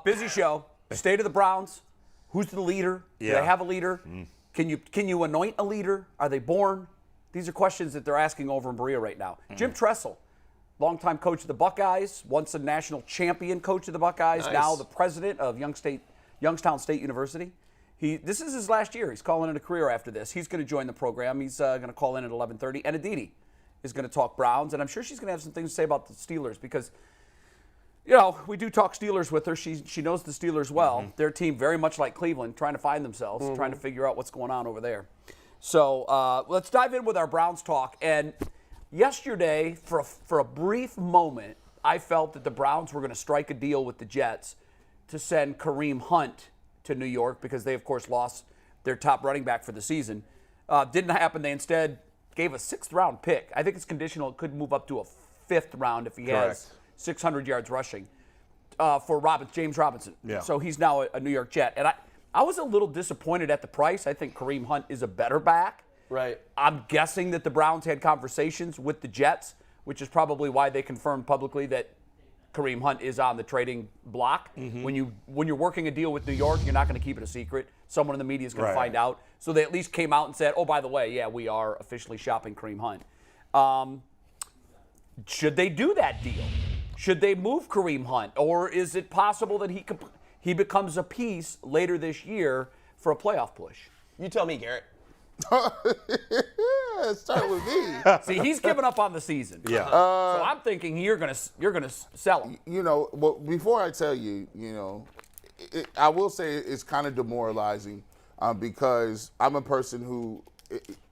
Busy show. State of the Browns. Who's the leader? Do they have a leader? Can you anoint a leader? Are they born? These are questions that they're asking over in Berea right now. Jim Tressel, longtime coach of the Buckeyes, once a national champion coach of the Buckeyes, now the president of Youngstown State University. This is his last year. He's calling it a career after this. He's going to join the program. He's going to call in at 11:30. And Aditi is going to talk Browns, and I'm sure she's going to have some things to say about the Steelers because, we do talk Steelers with her. She knows the Steelers well. Their team very much like Cleveland, trying to find themselves, trying to figure out what's going on over there. So let's dive in with our Browns talk. And yesterday, for a brief moment, I felt that the Browns were going to strike a deal with the Jets to send Kareem Hunt to New York because they, of course, lost their top running back for the season. Didn't happen. They instead gave a 6th-round pick. I think it's conditional. It could move up to a 5th round if he has 600 yards rushing for James Robinson. Yeah. So he's now a New York Jet. And I was a little disappointed at the price. I think Kareem Hunt is a better back. Right. I'm guessing that the Browns had conversations with the Jets, which is probably why they confirmed publicly that Kareem Hunt is on the trading block. When you're working a deal with New York, you're not going to keep it a secret. Someone in the media is going to find out. So they at least came out and said, oh, by the way, yeah, we are officially shopping Kareem Hunt. Should they do that deal? Should they move Kareem Hunt? Or is it possible that he becomes a piece later this year for a playoff push? You tell me, Garrett. Start with me. See, he's given up on the season. Yeah. So I'm thinking you're gonna sell him. Well, before I tell you, I will say it's kind of demoralizing because I'm a person who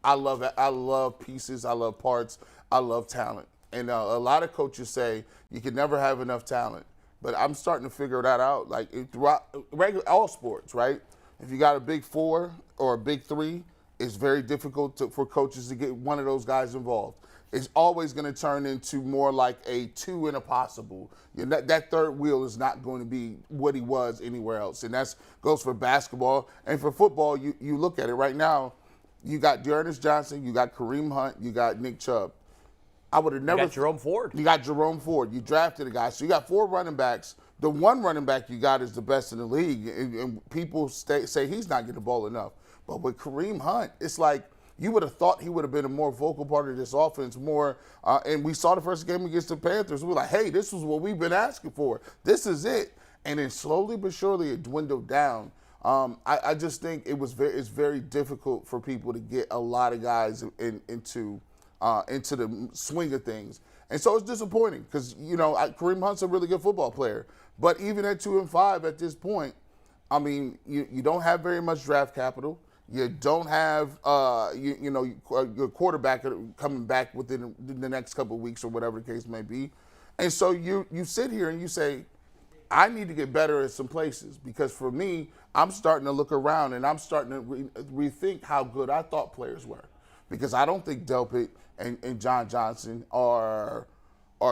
I love pieces, I love parts, I love talent, and a lot of coaches say you can never have enough talent, but I'm starting to figure that out. Like throughout all sports, right? If you got a big 4 or a big 3. It's very difficult for coaches to get one of those guys involved. It's always going to turn into more like a 2 and a possible. That third wheel is not going to be what he was anywhere else. And that goes for basketball. And for football, you look at it right now, you got Dearness Johnson, you got Kareem Hunt, you got Nick Chubb. I would have never. You got Jerome Ford. You got Jerome Ford. You drafted a guy. So you got 4 running backs. The one running back you got is the best in the league. And people say he's not getting the ball enough. But with Kareem Hunt, it's like you would have thought he would have been a more vocal part of this offense and we saw the first game against the Panthers. We were like, hey, this is what we've been asking for. This is it. And then slowly but surely it dwindled down. I just think it's very difficult for people to get a lot of guys into the swing of things. And so it's disappointing because, Kareem Hunt's a really good football player. But even at 2-5 at this point, I mean, you don't have very much draft capital. You don't have, your quarterback coming back within the next couple of weeks or whatever the case may be. And so you sit here and you say, I need to get better at some places because for me, I'm starting to look around and I'm starting to rethink how good I thought players were because I don't think Delpit and John Johnson are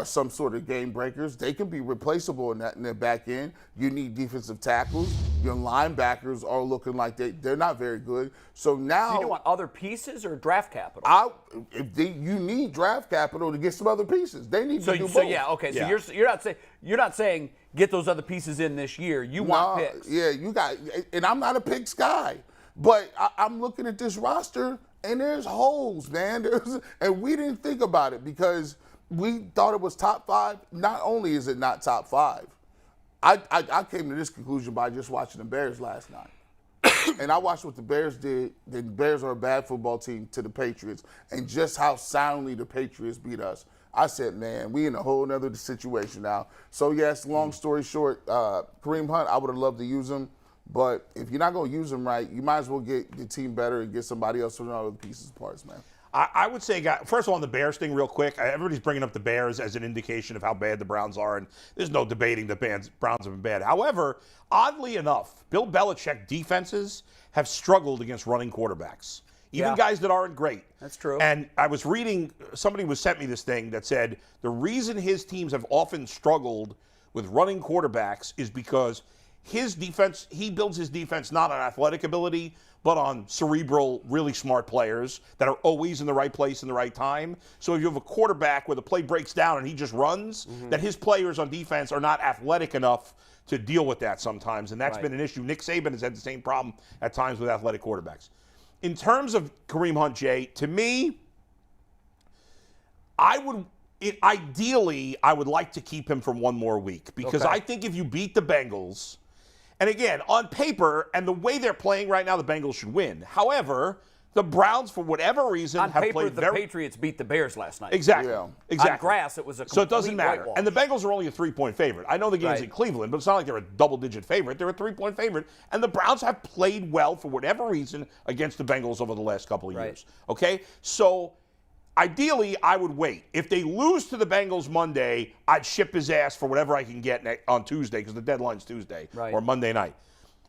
some sort of game breakers. They can be replaceable in their back end. You need defensive tackles. Your linebackers are looking like they're not very good. So now you want other pieces or draft capital? You need draft capital to get some other pieces. They need to do both. So yeah, okay. So you're not saying get those other pieces in this year. You want picks. Yeah, you got. And I'm not a picks guy, but I'm looking at this roster and there's holes, man. And we didn't think about it because we thought it was top 5. Not only is it not top 5, I came to this conclusion by just watching the Bears last night. And I watched what the Bears did. The Bears are a bad football team to the Patriots, and just how soundly the Patriots beat us. I said, man, we in a whole nother situation now. So, yes, long story short, Kareem Hunt, I would have loved to use him. But if you're not going to use him right, you might as well get the team better and get somebody else from other pieces and parts, man. I would say, first of all, on the Bears thing real quick, everybody's bringing up the Bears as an indication of how bad the Browns are, and there's no debating the Browns have been bad. However, oddly enough, Bill Belichick defenses have struggled against running quarterbacks, even guys that aren't great. That's true. And I was reading, somebody sent me this thing that said the reason his teams have often struggled with running quarterbacks is because his defense, he builds his defense not on athletic ability, but on cerebral, really smart players that are always in the right place in the right time. So if you have a quarterback where the play breaks down and he just runs, that his players on defense are not athletic enough to deal with that sometimes, and that's been an issue. Nick Saban has had the same problem at times with athletic quarterbacks. In terms of Kareem Hunt, Jay, to me, ideally, I would like to keep him for one more week because I think if you beat the Bengals, and again, on paper and the way they're playing right now, the Bengals should win. However, the Browns, for whatever reason, on have paper, played the Patriots beat the Bears last night. Exactly. Yeah. Exactly. On grass, it was a complete So it doesn't matter. whitewash. And the Bengals are only a 3-point favorite. I know the game's in Cleveland, but it's not like they're a double-digit favorite. They're a 3-point favorite. And the Browns have played well, for whatever reason, against the Bengals over the last couple of years. Okay? So ideally, I would wait. If they lose to the Bengals Monday, I'd ship his ass for whatever I can get on Tuesday, because the deadline's Tuesday or Monday night.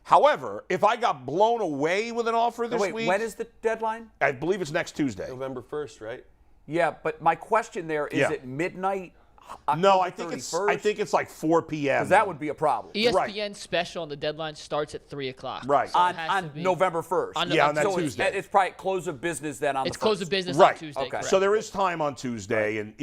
However, if I got blown away with an offer this week... when is the deadline? I believe it's next Tuesday. November 1st, right? Yeah, but my question there, is it midnight? No, October I think 31st? it's like 4 p.m. Because that would be a problem. ESPN special on the deadline starts at 3 o'clock. Right. So On November 1st. On on that so Tuesday. It's probably close of business then on the 1st. It's close of business Right. on Tuesday. Okay. Correct. So there is time on Tuesday, and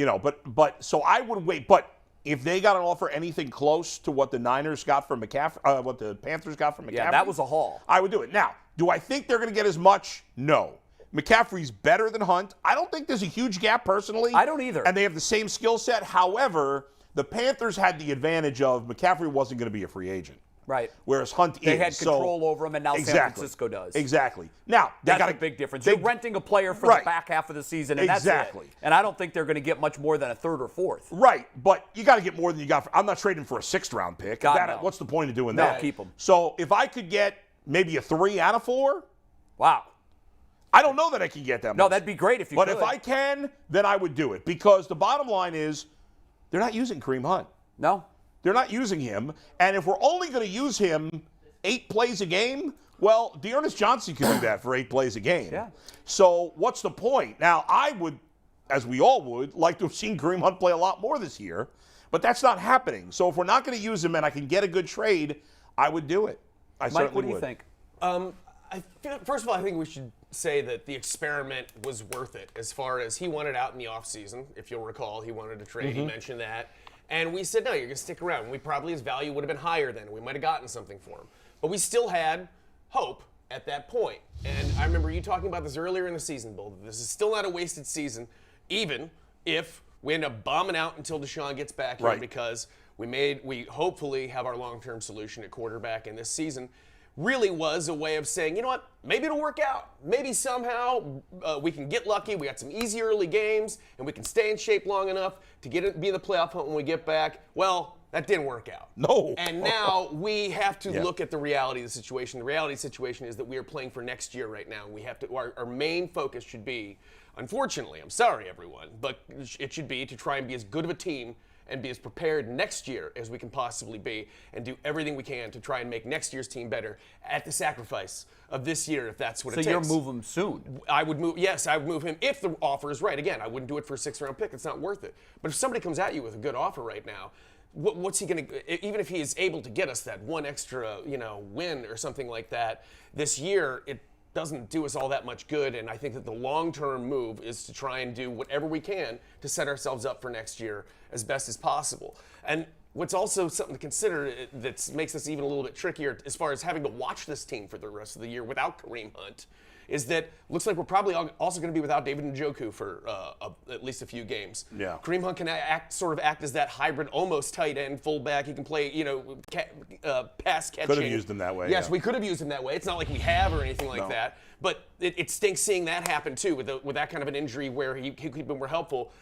but so I would wait. But if they got an offer anything close to what the Niners got from McCaffrey, what the Panthers got from McCaffrey, Yeah, that was a haul. I would do it. Now, do I think they're going to get as much? No. McCaffrey's better than Hunt. I don't think there's a huge gap personally. I don't either. And they have the same skill set. However, the Panthers had the advantage of McCaffrey wasn't going to be a free agent. Right. Whereas Hunt They is. had control over him, and now San Francisco does. Exactly. Now, they That's got a big difference. They, You're renting a player for the back half of the season, and that's it. And I don't think they're going to get much more than a third or fourth. Right, but you got to get more than you got. I'm not trading for a 6th-round pick. No. What's the point of doing No, that? keep 'em. So if I could get maybe a 3 out of 4, Wow. I don't know that I can get that much. No, that'd be great if you But could. if I can, then I would do it, because the bottom line is they're not using Kareem Hunt. No. They're not using him, and if we're only going to use him 8 plays a game, well, Dearness Johnson could do that for 8 plays a game. Yeah. So what's the point? Now, I would, as we all would, like to have seen Kareem Hunt play a lot more this year, but that's not happening. So if we're not going to use him and I can get a good trade, I would do it. Mike, what do you think? First of all, I think we should say that the experiment was worth it, as far as he wanted out in the offseason. If you'll recall, he wanted to trade. He mentioned that. And we said, no, you're going to stick around. His value would have been higher then. We might have gotten something for him. But we still had hope at that point. And I remember you talking about this earlier in the season, Bill. This is still not a wasted season, even if we end up bombing out until Deshaun gets back here, because we hopefully have our long-term solution at quarterback in this season. Really was a way of saying, you know what, maybe it'll work out. Maybe somehow we can get lucky. We got some easy early games, and we can stay in shape long enough to be in the playoff hunt when we get back. Well, that didn't work out. No. And now we have to look at the reality of the situation. The reality of the situation is that we are playing for next year right now. We have to. Our main focus should be, unfortunately, I'm sorry, everyone, but it should be to try and be as good of a team and be as prepared next year as we can possibly be, and do everything we can to try and make next year's team better at the sacrifice of this year, if that's what it takes. So you'll move him soon? I would move. Yes, I would move him if the offer is right. Again, I wouldn't do it for a 6th-round pick. It's not worth it. But if somebody comes at you with a good offer right now, what's he going to? Even if he is able to get us that one extra, win or something like that this year, it doesn't do us all that much good. And I think that the long-term move is to try and do whatever we can to set ourselves up for next year as best as possible. And what's also something to consider that makes this even a little bit trickier as far as having to watch this team for the rest of the year without Kareem Hunt is that looks like we're probably also going to be without David Njoku for at least a few games. Yeah. Kareem Hunt can act as that hybrid, almost tight end fullback. He can play, pass catching. Could have used him that way. Yes, yeah. we could have used him that way. It's not like we have or anything like that. But it stinks seeing that happen too with that kind of an injury where he could have been more helpful.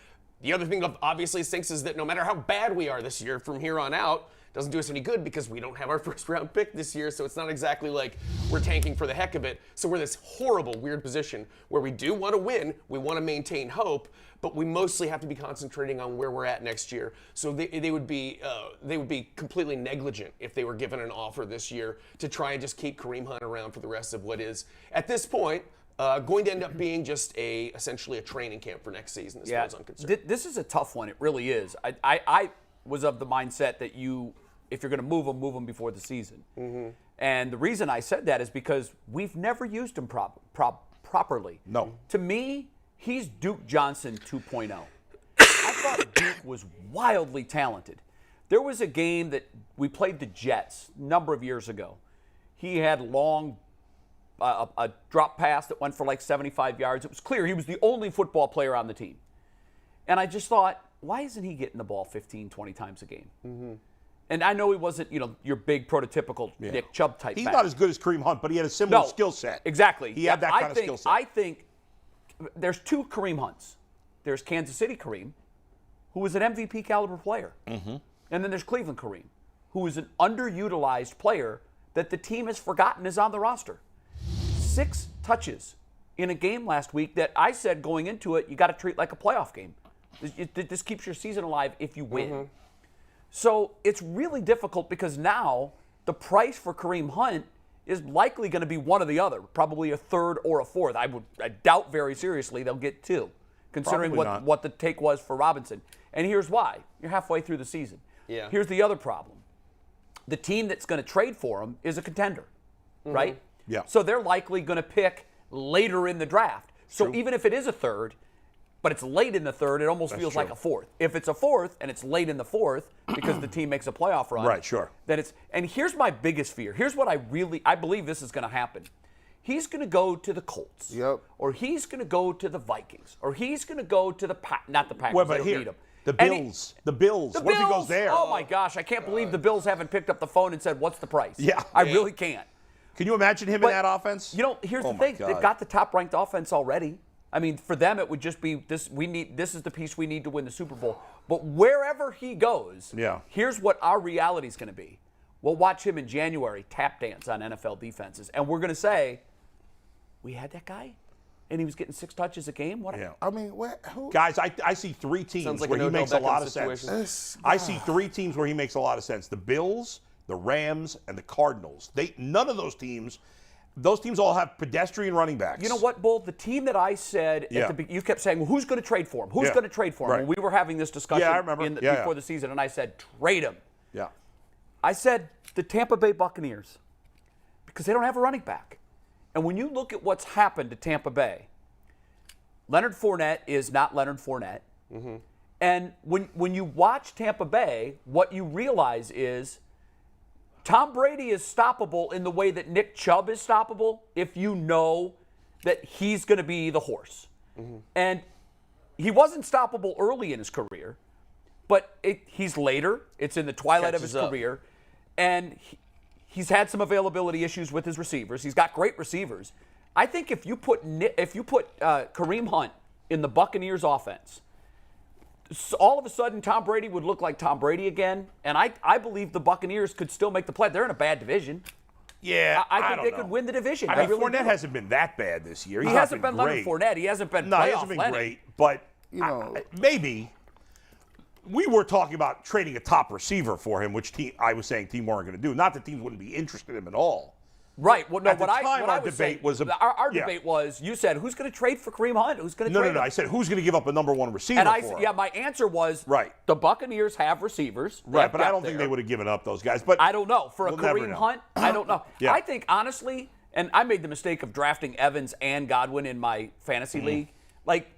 The other thing that obviously stinks is that no matter how bad we are this year from here on out, doesn't do us any good because we don't have our 1st-round pick this year, so it's not exactly like we're tanking for the heck of it. So we're in this horrible, weird position where we do want to win, we want to maintain hope, but we mostly have to be concentrating on where we're at next year. So they would be completely negligent if they were given an offer this year to try and just keep Kareem Hunt around for the rest of what is, at this point, going to end up being just essentially a training camp for next season, as far as I'm concerned. This is a tough one. It really is. I was of the mindset that if you're going to move him before the season. Mm-hmm. And the reason I said that is because we've never used him properly. No. To me, he's Duke Johnson 2.0. I thought Duke was wildly talented. There was a game that we played the Jets a number of years ago. He had a drop pass that went for like 75 yards. It was clear he was the only football player on the team. And I just thought, why isn't he getting the ball 15, 20 times a game? Mm-hmm. And I know he wasn't, your big prototypical Nick Chubb type He's back. not as good as Kareem Hunt, but he had a similar skill set. Exactly. He had that kind of skill set. I think there's two Kareem Hunts. There's Kansas City Kareem, who was an MVP caliber player. Mm-hmm. And then there's Cleveland Kareem, who is an underutilized player that the team has forgotten is on the roster. 6 touches in a game last week that I said going into it, you got to treat like a playoff game. This keeps your season alive if you win. Mm-hmm. So it's really difficult because now the price for Kareem Hunt is likely going to be one or the other, probably a third or a fourth. I doubt very seriously they'll get 2, considering what the take was for Robinson. And here's why. You're halfway through the season. Yeah. Here's the other problem. The team that's going to trade for him is a contender, right? Yeah. So they're likely going to pick later in the draft. So even if it is a third, but it's late in the third, it almost feels like a fourth. If it's a fourth and it's late in the fourth because the team makes a playoff run, right? Sure. Then it's. And here's my biggest fear. Here's what I believe this is going to happen. He's going to go to the Colts. Yep. Or he's going to go to the Vikings. Or he's going to go to the not the Packers. Well, but they don't here, need him. the Bills. The Bills. What if he goes there? Oh my gosh, I can't believe the Bills haven't picked up the phone and said, "What's the price?" Yeah. I really can't. Can you imagine him in that offense? Here's the thing. They've got the top-ranked offense already. I mean, for them, it would just be this. This is the piece we need to win the Super Bowl. But wherever he goes, here's what our reality is going to be. We'll watch him in January tap dance on NFL defenses, and we're going to say, "We had that guy, and he was getting 6 touches a game." What? I mean, who? Guys, I see 3 teams like where he makes a lot of situation. sense. I see 3 teams where he makes a lot of sense: the Bills, the Rams, and the Cardinals. None of those teams. Those teams all have pedestrian running backs. You know what, Bull? The team that I said, you kept saying, well, who's going to trade for him? Who's going to trade for him? Right. When we were having this discussion I remember. before the season, and I said, trade him. Yeah. I said the Tampa Bay Buccaneers because they don't have a running back. And when you look at what's happened to Tampa Bay, Leonard Fournette is not Leonard Fournette. Mm-hmm. And when you watch Tampa Bay, what you realize is Tom Brady is stoppable in the way that Nick Chubb is stoppable if you know that he's going to be the horse. Mm-hmm. And he wasn't stoppable early in his career, but he's later. It's in the twilight of his career. And he's had some availability issues with his receivers. He's got great receivers. I think if you put Kareem Hunt in the Buccaneers offense, all of a sudden Tom Brady would look like Tom Brady again, and I believe the Buccaneers could still make the play. They're in a bad division. Yeah, I think they could win the division. I mean, Fournette hasn't been that bad this year. He hasn't been Leonard Fournette. He hasn't been he hasn't been great, but maybe we were talking about trading a top receiver for him, which I was saying team weren't going to do. Not that teams wouldn't be interested in him at all. Right. Well, no, At the time, our debate was debate was, you said, who's going to trade for Kareem Hunt? Who's going to trade him? No. I said, who's going to give up a number 1 receiver for him? My answer was, right. The Buccaneers have receivers. Right, but I don't think they would have given up those guys. But I don't know. For a Kareem Hunt, I don't know. I think, honestly, and I made the mistake of drafting Evans and Godwin in my fantasy league. Like,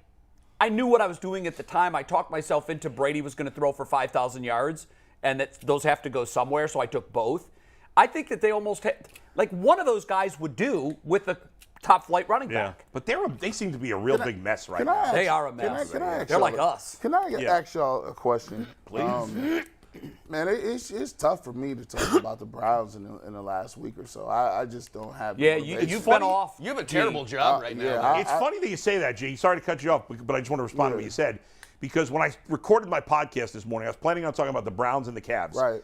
I knew what I was doing at the time. I talked myself into Brady was going to throw for 5,000 yards, and that those have to go somewhere, so I took both. I think that they almost had, like, one of those guys would do with a top flight running back. But they seem to be a real big mess right now. They are a mess. They're like us. Can I ask y'all a question? Please. Man, it's tough for me to talk about the Browns in the last week or so. I just don't have. Yeah, you've been off. You have a terrible job right now. It's funny that you say that, G. Sorry to cut you off, but I just want to respond to what you said. Because when I recorded my podcast this morning, I was planning on talking about the Browns and the Cavs. Right.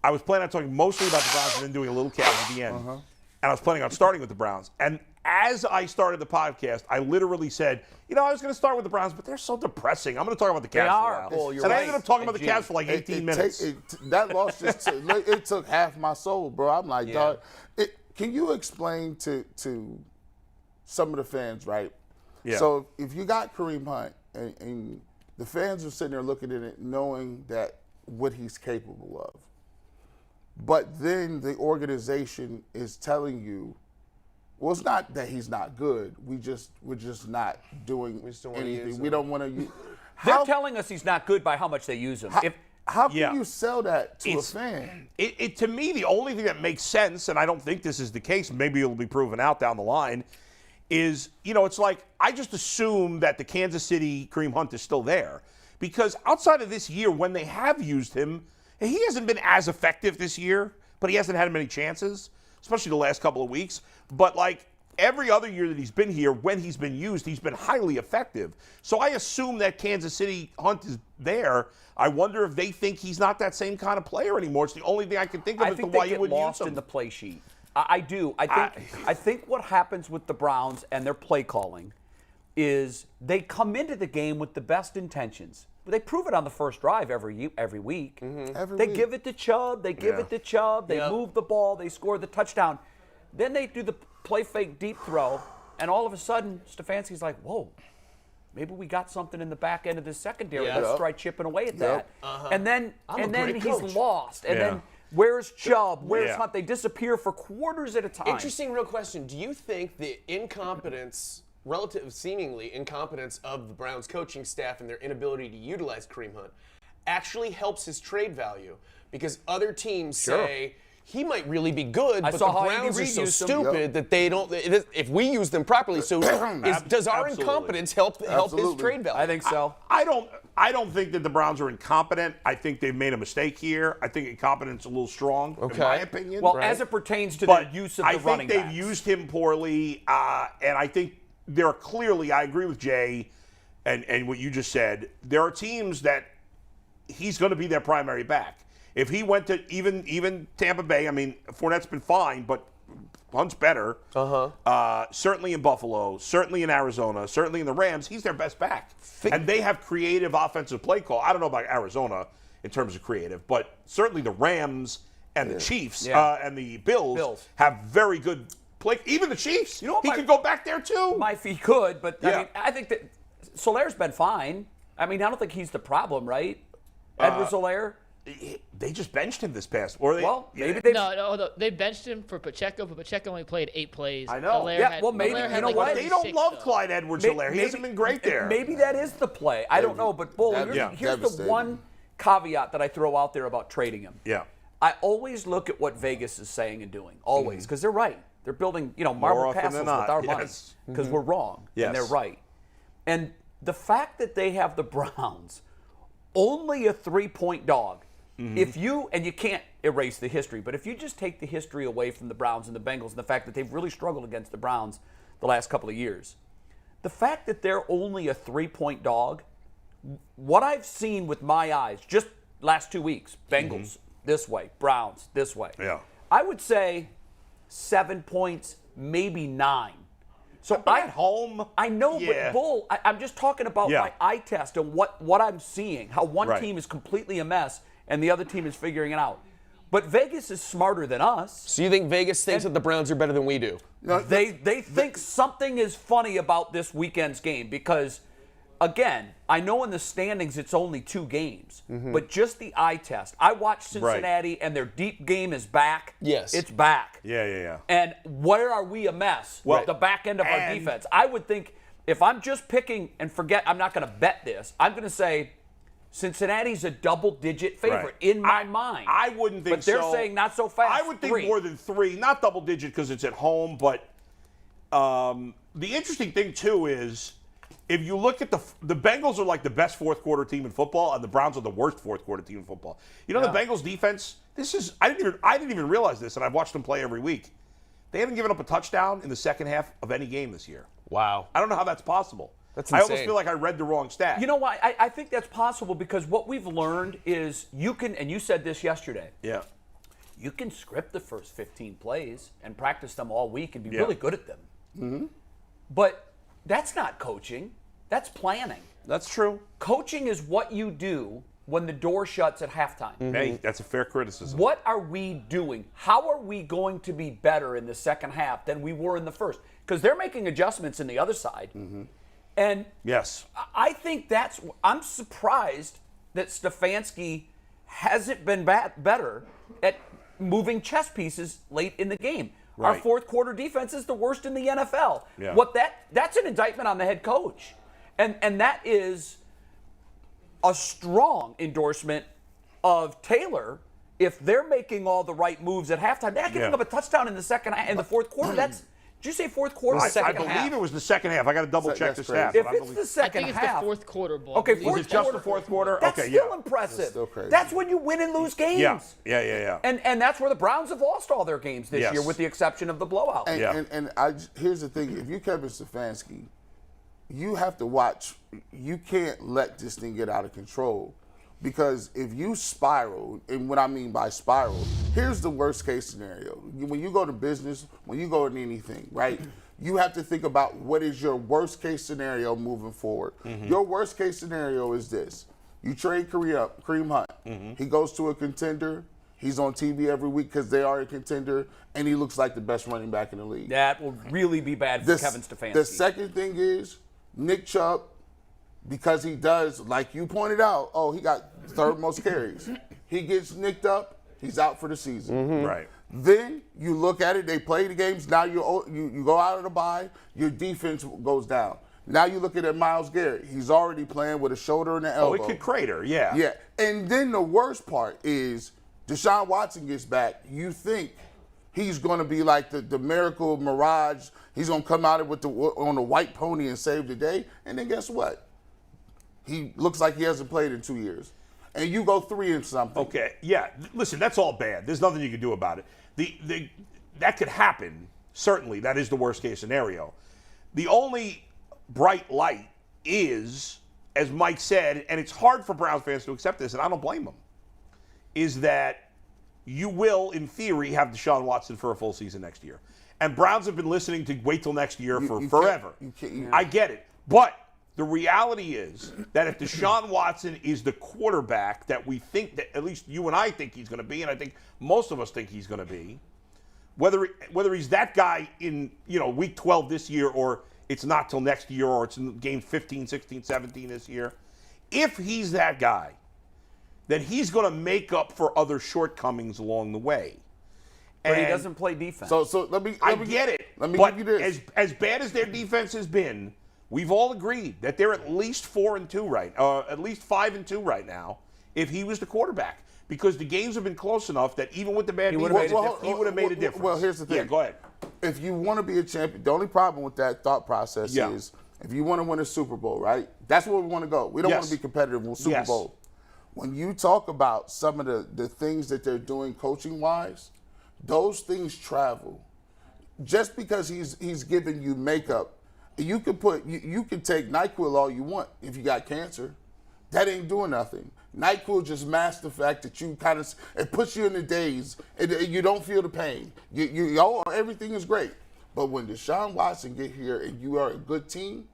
I was planning on talking mostly about the Browns and then doing a little Cavs at the end. And I was planning on starting with the Browns. And as I started the podcast, I literally said, I was going to start with the Browns, but they're so depressing. I'm going to talk about the Cavs for a while. And I ended up talking about the Cavs for like 18 minutes. That loss just it took half my soul, bro. I'm like, dog. Can you explain to some of the fans, right? Yeah. So if you got Kareem Hunt and the fans are sitting there looking at it knowing that what he's capable of, but then the organization is telling you, well, it's not that he's not good. We're just not doing anything. We don't want to use. They're telling us he's not good by how much they use him. How can Yeah. you sell that to a fan? It to me, the only thing that makes sense, and I don't think this is the case, maybe it'll be proven out down the line, is, it's like I just assume that the Kansas City Kareem Hunt is still there. Because outside of this year, when they have used him, he hasn't been as effective this year, but he hasn't had many chances, especially the last couple of weeks. But like every other year that he's been here, when he's been used, he's been highly effective. So I assume that Kansas City Hunt is there. I wonder if they think he's not that same kind of player anymore. It's the only thing I can think of as to why you would use lost him. in the play sheet. I do. I think what happens with the Browns and their play calling is they come into the game with the best intentions. They prove it on the first drive every week. They give it to Chubb. They give it to Chubb. They move the ball. They score the touchdown. Then they do the play fake deep throw, and all of a sudden Stefanski's like, whoa, maybe we got something in the back end of this secondary. Let's try chipping away at that. And then he's lost. And then where's Chubb? Where's Hunt? They disappear for quarters at a time. Interesting real question. Do you think the seemingly incompetence of the Browns coaching staff and their inability to utilize Kareem Hunt actually helps his trade value? Because other teams say he might really be good, but the Browns are so stupid that they don't. If we use them properly, so does our incompetence help his trade value? I think so. I don't think that the Browns are incompetent. I think they've made a mistake here. I think incompetence is a little strong, in my opinion. Well, as it pertains to the use of the running backs. I think they've used him poorly, and I think there are clearly, I agree with Jay and what you just said, there are teams that he's going to be their primary back. If he went to even Tampa Bay, I mean, Fournette's been fine, but Hunt's better. Certainly in Buffalo, certainly in Arizona, certainly in the Rams, he's their best back. And they have creative offensive play call. I don't know about Arizona in terms of creative, but certainly the Rams and the Chiefs and the Bills have very good play. Even the Chiefs, he could go back there too. He could, but I think that Solaire's been fine. I mean, I don't think he's the problem, right? Edward Solaire. They just benched him this past. Or maybe they. No, they benched him for Pacheco, but Pacheco only played 8 plays. I know. Maybe you know what? They don't love Clyde Edwards-Helaire. He hasn't been great there. Maybe that is the play. I don't know, but Bull, here's the one caveat that I throw out there about trading him. Yeah. I always look at what Vegas is saying and doing, always, because they're right. They're building, marble castles with our money because we're wrong, and they're right. And the fact that they have the Browns only a 3-point dog. If you can't erase the history, but if you just take the history away from the Browns and the Bengals and the fact that they've really struggled against the Browns the last couple of years, the fact that they're only a 3-point dog, what I've seen with my eyes, just last 2 weeks, Bengals this way, Browns this way. Yeah. I would say 7 points, maybe 9. So at home. I know, but Bull, I'm just talking about my eye test and what I'm seeing, how one team is completely a mess and the other team is figuring it out. But Vegas is smarter than us. So you think Vegas thinks that the Browns are better than we do? They think something is funny about this weekend's game because, again, I know in the standings it's only 2 games, but just the eye test. I watched Cincinnati and their deep game is back. Yes. It's back. Yeah. And where are we a mess? Well, the back end of our defense. I would think if I'm just picking and forget, I'm not going to bet this. I'm going to say Cincinnati's a double-digit favorite in my mind. I wouldn't think so. But they're saying not so fast. I would think more than 3. Not double-digit because it's at home, but the interesting thing, too, is if you look at the Bengals are like the best fourth-quarter team in football, and the Browns are the worst fourth-quarter team in football. The Bengals defense, I didn't even realize this, and I've watched them play every week. They haven't given up a touchdown in the second half of any game this year. Wow. I don't know how that's possible. That's I insane. almost feel like I read the wrong stat. You know why? I think that's possible because what we've learned is you can, and you said this yesterday, you can script the first 15 plays and practice them all week and be really good at them. But that's not coaching. That's planning. That's true. Coaching is what you do when the door shuts at halftime. Hey, that's a fair criticism. What are we doing? How are we going to be better in the second half than we were in the first? Because they're making adjustments in the other side. And I think I'm surprised that Stefanski hasn't been better at moving chess pieces late in the game. Our fourth quarter defense is the worst in the NFL. That's an indictment on the head coach. And that is a strong endorsement of Taylor, if they're making all the right moves at halftime, they're giving up a touchdown in the fourth quarter. Did you say fourth quarter? I believe it was the second half. I got to double check the stats. If it's the I second think it's half, the fourth quarter ball. okay, was it just the fourth quarter? That's Okay, still impressive. That's still crazy. That's when you win and lose games. Yeah. And that's where the Browns have lost all their games this year, with the exception of the blowout. And here's the thing: if you're Kevin Stefanski, you have to watch. You can't let this thing get out of control, because if you spiral, and what I mean by spiral, here's the worst case scenario. When you go to business, when you go in anything, right? You have to think about what is your worst case scenario moving forward. Your worst case scenario is this: you trade Kareem Hunt. He goes to a contender. He's on TV every week because they are a contender, and he looks like the best running back in the league. That will really be bad for Kevin Stefanski. The second thing is Nick Chubb, because he does, like you pointed out, he got third most carries. He gets nicked up, he's out for the season. Right. Then you look at it, they play the games, now you go out of the bye, your defense goes down. Now you look at Myles Garrett, he's already playing with a shoulder and an elbow. Oh, it could crater, yeah. Yeah, and then the worst part is Deshaun Watson gets back, you think he's going to be like the miracle mirage, he's going to come out on a white pony and save the day, and then guess what? He looks like he hasn't played in 2 years. And you go 3 and something. Okay, yeah. Listen, that's all bad. There's nothing you can do about it. That could happen. Certainly, that is the worst case scenario. The only bright light is, as Mike said, and it's hard for Browns fans to accept this, and I don't blame them, is that you will, in theory, have Deshaun Watson for a full season next year. And Browns have been listening to wait till next year for forever. I get it. But the reality is that if Deshaun Watson is the quarterback that we think, that at least you and I think he's going to be, and I think most of us think he's going to be, whether he's that guy in week 12 this year, or it's not till next year, or it's in game 15, 16, 17 this year, if he's that guy, then he's going to make up for other shortcomings along the way. But he doesn't play defense. So let me I get it. Let me but give you this. As bad as their defense has been, we've all agreed that they're at least 4-2 at least 5-2 right now. If he was the quarterback, because the games have been close enough that even with the bad defense, he would have made a difference. Well, here's the thing. Yeah, go ahead. If you want to be a champion, the only problem with that thought process is if you want to win a Super Bowl, right? That's where we want to go. We don't want to be competitive with Super Bowl. When you talk about some of the things that they're doing coaching-wise, those things travel. Just because he's giving you makeup, you can take NyQuil all you want if you got cancer. That ain't doing nothing. NyQuil just masks the fact that it puts you in the daze and you don't feel the pain. Everything is great. But when Deshaun Watson get here and you are a good team,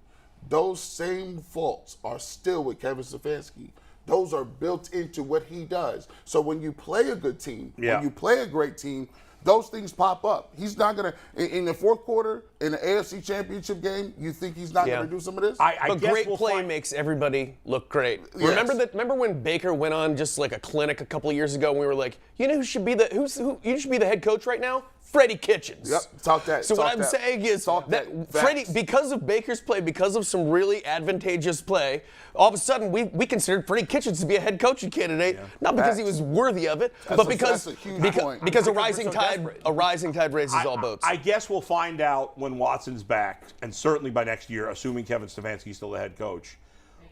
those same faults are still with Kevin Stefanski. Those are built into what he does. So when you play a good team, when you play a great team, those things pop up. He's not going to, in the fourth quarter, in the AFC Championship game, you think he's not going to do some of this? But great play makes everybody look great. Yes. Remember when Baker went on just like a clinic a couple of years ago and we were like, you know who should be the head coach right now? Freddie Kitchens. Yep, talk that. So what I'm saying is that Freddie, because of Baker's play, because of some really advantageous play, all of a sudden we considered Freddie Kitchens to be a head coaching candidate, not because he was worthy of it, but because a rising tide raises all boats. I guess we'll find out when Watson's back, and certainly by next year, assuming Kevin Stefanski's still the head coach,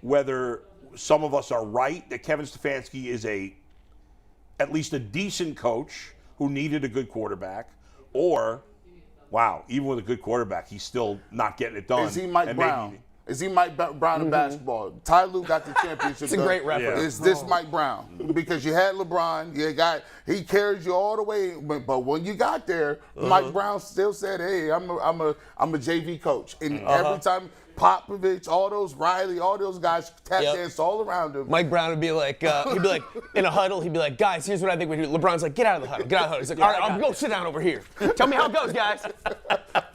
whether some of us are right that Kevin Stefanski is at least a decent coach who needed a good quarterback, or, wow, even with a good quarterback, he's still not getting it done. Is he Mike Brown? Is he Mike Brown in basketball? Ty Lue got the championship. It's a great reference. Is this Mike Brown? Because you had LeBron, he carried you all the way, but when you got there, Mike Brown still said, "Hey, I'm a JV coach." And every time Popovich, all those Riley, all those guys tap dance all around him. Mike Brown would be like, in a huddle, he'd be like, guys, here's what I think we do. LeBron's like, get out of the huddle, get out of the huddle. He's like, all right, I'll go sit down over here. Tell me how it goes, guys.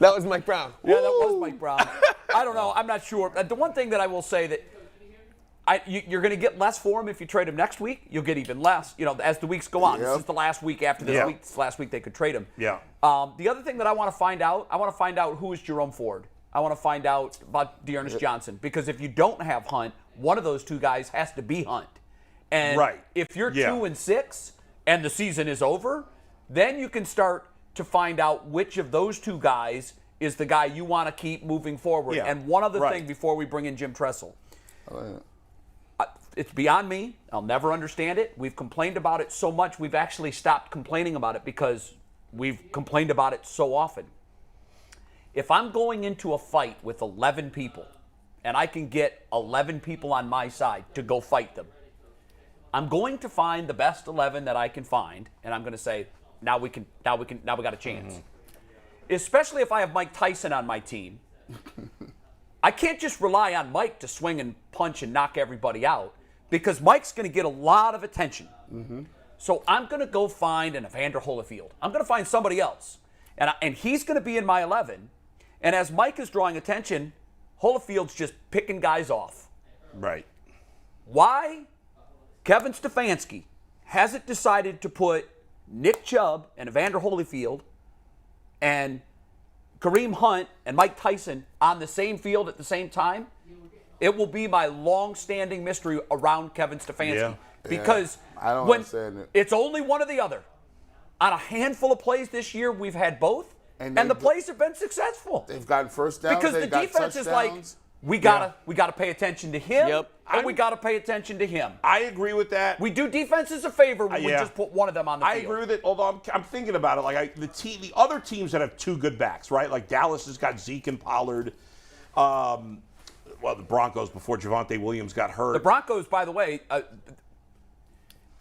That was Mike Brown. Yeah, that was Mike Brown. I don't know. I'm not sure. The one thing that I will say that you're going to get less for him if you trade him next week. You'll get even less, as the weeks go on. This is the last week after this week. It's the last week they could trade him. Yeah. The other thing that I want to find out who is Jerome Ford. I want to find out about Dearness Johnson, because if you don't have Hunt, one of those two guys has to be Hunt. And Right. if you're Yeah. 2-6 and the season is over, then you can start to find out which of those two guys is the guy you want to keep moving forward. Yeah. And one other Right. thing before we bring in Jim Tressel. It's beyond me. I'll never understand it. We've complained about it so much, we've actually stopped complaining about it because we've complained about it so often. If I'm going into a fight with 11 people and I can get 11 people on my side to go fight them, I'm going to find the best 11 that I can find, and I'm going to say, now we got a chance. Mm-hmm. Especially if I have Mike Tyson on my team. I can't just rely on Mike to swing and punch and knock everybody out because Mike's going to get a lot of attention. So I'm going to go find an Evander Holyfield. I'm going to find somebody else. And he's going to be in my 11. And as Mike is drawing attention, Holyfield's just picking guys off. Right. Why Kevin Stefanski hasn't decided to put Nick Chubb and Evander Holyfield and Kareem Hunt and Mike Tyson on the same field at the same time, it will be my long-standing mystery around Kevin Stefanski. Yeah. Because I don't when understand it. it's only one or the other. On a handful of plays this year, we've had both, And and the plays have been successful. They've gotten first downs. Because the they've got defense is like, touchdowns. we gotta pay attention to him, Yep. and we gotta pay attention to him. I agree with that. We do defenses a favor when we Yeah. just put one of them on the I field. agree with it. Although I'm thinking about it, like the other teams that have two good backs, right? Like Dallas has got Zeke and Pollard. Well, the Broncos before Javonte Williams got hurt. The Broncos, by the way,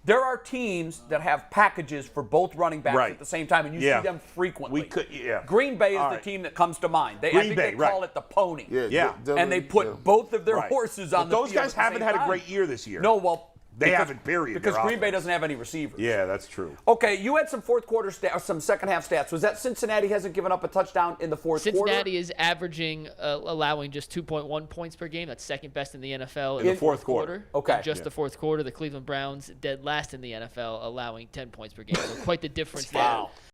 there are teams that have packages for both running backs Right. at the same time, and you Yeah. see them frequently. We could- yeah. Green Bay is All the right. team that comes to mind. I Green think Bay, they call right. it the pony. Yeah. And they put both of their Right. horses But on the those field guys at the haven't same had a time. great year this year. No, well, They because- haven't, period, Because their Green Bay offense. doesn't have any receivers. Yeah, that's true. Okay, you had some fourth quarter stats, some second half stats. Was that Cincinnati hasn't given up a touchdown in the fourth quarter? Cincinnati is averaging, allowing just 2.1 points per game. That's second best in the NFL In the fourth quarter. Okay. In just the fourth quarter, the Cleveland Browns dead last in the NFL, allowing 10 points per game. So quite the difference there. Wow.